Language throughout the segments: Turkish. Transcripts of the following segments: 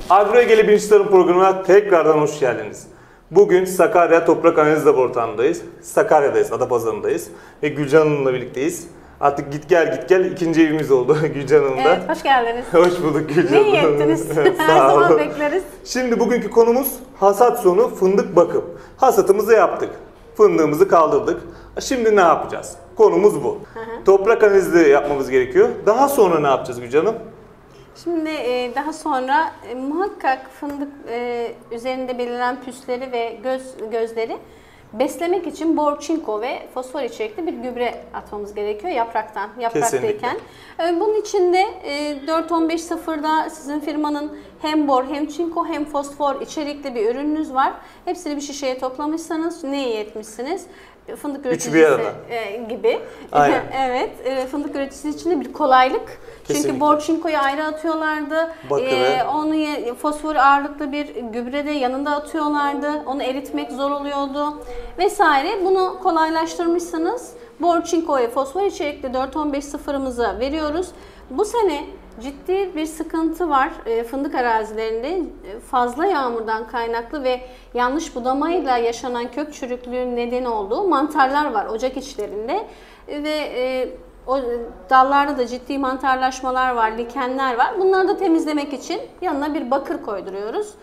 Agroegeli Bilinçli Tarım Programı'na tekrardan hoş geldiniz. Bugün Sakarya Toprak Analiz Laboratuvarı'ndayız. Sakarya'dayız, Adapazarı'ndayız ve Gülcan Hanım'la birlikteyiz. Artık git gel ikinci evimiz oldu Gülcan Hanım'da. Evet, hoş geldiniz. Hoş bulduk Gülcan Hanım. Ne iyi ettiniz. Her zaman bekleriz. Şimdi bugünkü konumuz hasat sonu fındık bakım. Hasatımızı yaptık. Fındığımızı kaldırdık. Şimdi ne yapacağız? Konumuz bu. Toprak analizi yapmamız gerekiyor. Daha sonra ne yapacağız Gülcan Hanım? Şimdi daha sonra muhakkak fındık üzerinde belirlen püsleri ve gözleri beslemek için bor, çinko ve fosfor içerikli bir gübre atmamız gerekiyor yapraktayken. Bunun için de 4-15-0'da sizin firmanın hem bor hem çinko hem fosfor içerikli bir ürününüz var. Hepsini bir şişeye toplamışsanız ne iyi etmişsiniz. Fındık üreticisi gibi. Aynen. Evet, fındık üreticisi için de bir kolaylık. Kesinlikle. Çünkü bor çinkoyu ayrı atıyorlardı. Onu fosfor ağırlıklı bir gübre de yanında atıyorlardı. Onu eritmek zor oluyordu vesaire. Bunu kolaylaştırmışsınız. Bor çinko ve fosfor içerikli 4-15-0'ımızı veriyoruz. Bu sene ciddi bir sıkıntı var fındık arazilerinde. Fazla yağmurdan kaynaklı ve yanlış budamayla yaşanan kök çürüklüğünün nedeni olduğu mantarlar var ocak içlerinde. Ve o dallarda da ciddi mantarlaşmalar var, likenler var. Bunları da temizlemek için yanına bir bakır koyduruyoruz.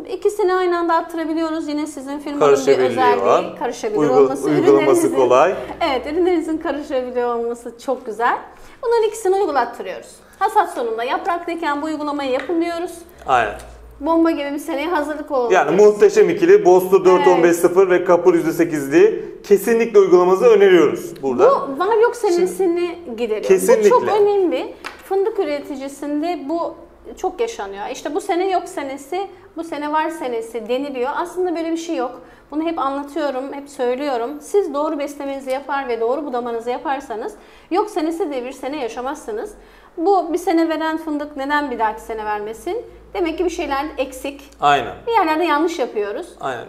İkisini aynı anda attırabiliyoruz. Yine sizin firmanın bir özelliği karışabilir olması. Uygulaması kolay. Evet, ürünlerinizin karışabiliyor olması çok güzel. Bunların ikisini uygulattırıyoruz. Hasat sonunda yapraktayken bu uygulamayı yapın diyoruz. Aynen. Bomba gibi bir seneye hazırlık olun. Yani muhteşem ikili Bostu 4-15-0 ve Kapur %8'liği kesinlikle uygulamanızı öneriyoruz burada. Bu var yok senesini gideriyor. Kesinlikle. Bu çok önemli. Fındık üreticisinde bu çok yaşanıyor. İşte bu sene yok senesi, bu sene var senesi deniliyor. Aslında böyle bir şey yok. Bunu hep anlatıyorum, hep söylüyorum. Siz doğru beslemenizi yapar ve doğru budamanızı yaparsanız yok senesi de bir sene yaşamazsınız. Bu bir sene veren fındık neden bir dahaki sene vermesin? Demek ki bir şeyler eksik. Aynen. Bir yerlerde yanlış yapıyoruz. Aynen.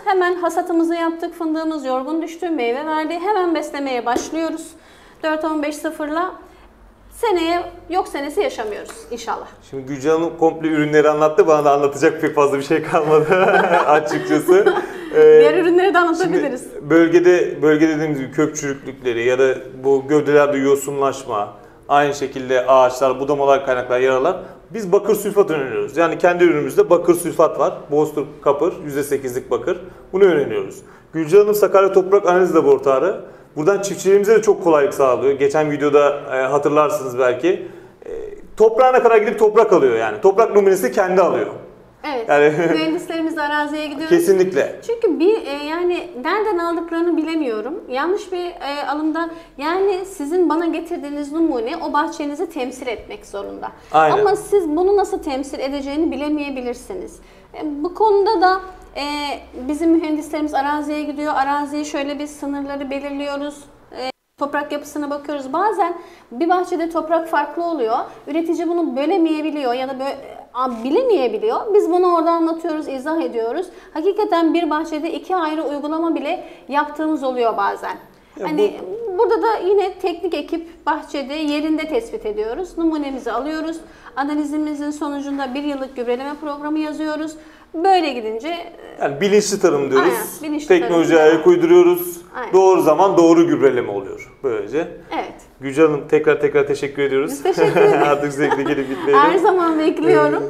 Hemen hasatımızı yaptık. Fındığımız yorgun düştü, meyve verdi. Hemen beslemeye başlıyoruz. 4-15-0'la seneye yok senesi yaşamıyoruz inşallah. Şimdi Gülcan Hanım komple ürünleri anlattı. Bana da anlatacak pek fazla bir şey kalmadı açıkçası. Diğer ürünleri de anlatabiliriz. Bölgede dediğimiz gibi kök çürüklükleri ya da bu gövdelerde yosunlaşma, aynı şekilde ağaçlar, budamalar kaynaklar, yaralar. Biz bakır sülfat öneriyoruz. Yani kendi ürünümüzde bakır sülfat var. Bostur Kapır, %8'lik bakır. Bunu öneriyoruz. Gülcan Hanım Sakarya Toprak Analiz Laboratuvarı. Buradan çiftçilerimize de çok kolaylık sağlıyor. Geçen videoda hatırlarsınız belki. Toprağına kadar gidip toprak alıyor yani. Toprak numunesi kendi alıyor. Evet. Yani mühendislerimiz araziye gidiyoruz. Kesinlikle. Çünkü yani nereden aldıklarını bilemiyorum. Yanlış bir alımda yani sizin bana getirdiğiniz numune o bahçenizi temsil etmek zorunda. Aynen. Ama siz bunu nasıl temsil edeceğini bilemeyebilirsiniz. Bu konuda da bizim mühendislerimiz araziye gidiyor. Araziye şöyle bir sınırları belirliyoruz. Toprak yapısına bakıyoruz. Bazen bir bahçede toprak farklı oluyor. Üretici bunu bölemeyebiliyor ya da bilemeyebiliyor. Biz bunu orada anlatıyoruz, izah ediyoruz. Hakikaten bir bahçede 2 ayrı uygulama bile yaptığımız oluyor bazen. Burada da yine teknik ekip bahçede yerinde tespit ediyoruz. Numunemizi alıyoruz. Analizimizin sonucunda 1 yıllık gübreleme programı yazıyoruz. Böyle gidince yani bilinçli tarım diyoruz. Aynen, bilinçli Teknolojiye ayak uyduruyoruz. Aynen. Doğru zaman doğru gübreleme oluyor böylece. Evet. Gülcan Hanım tekrar teşekkür ediyoruz. Biz teşekkür ederiz. Artık zevkle gelip gitmeyelim. Her zaman bekliyorum.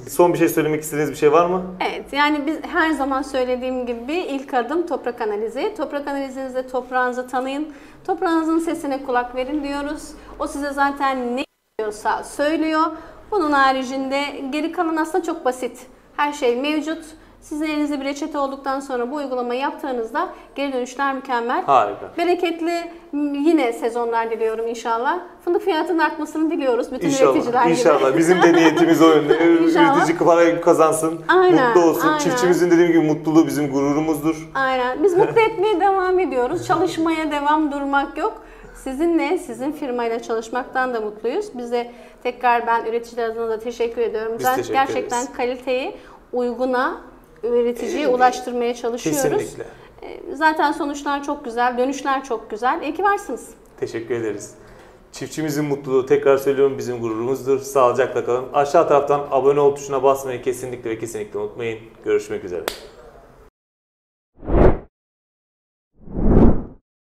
Son bir şey söylemek istediğiniz bir şey var mı? Evet, yani biz her zaman söylediğim gibi ilk adım toprak analizi. Toprak analizinizde toprağınızı tanıyın. Toprağınızın sesine kulak verin diyoruz. O size zaten ne diyorsa söylüyor. Bunun haricinde geri kalan aslında çok basit. Her şey mevcut. Sizin elinizde bir reçete olduktan sonra bu uygulamayı yaptığınızda geri dönüşler mükemmel. Harika. Bereketli yine sezonlar diliyorum inşallah. Fındık fiyatının artmasını diliyoruz bütün İnşallah, üreticiler gibi. İnşallah. Bizim de niyetimiz o yönde. Üretici para kazansın, mutlu olsun. Aynen. Çiftçimizin dediğim gibi mutluluğu bizim gururumuzdur. Aynen. Biz mutlu etmeye devam ediyoruz. Çalışmaya devam, durmak yok. Sizinle, sizin firmayla çalışmaktan da mutluyuz. Biz de tekrar ben üreticiler adına da teşekkür ediyorum. Biz teşekkür gerçekten ederiz. Kaliteyi uyguna üreticiye ulaştırmaya çalışıyoruz. Kesinlikle. Zaten sonuçlar çok güzel, dönüşler çok güzel. İyi ki varsınız. Teşekkür ederiz. Çiftçimizin mutluluğu, tekrar söylüyorum, bizim gururumuzdur. Sağlıcakla kalın. Aşağı taraftan abone ol tuşuna basmayı kesinlikle ve kesinlikle unutmayın. Görüşmek üzere.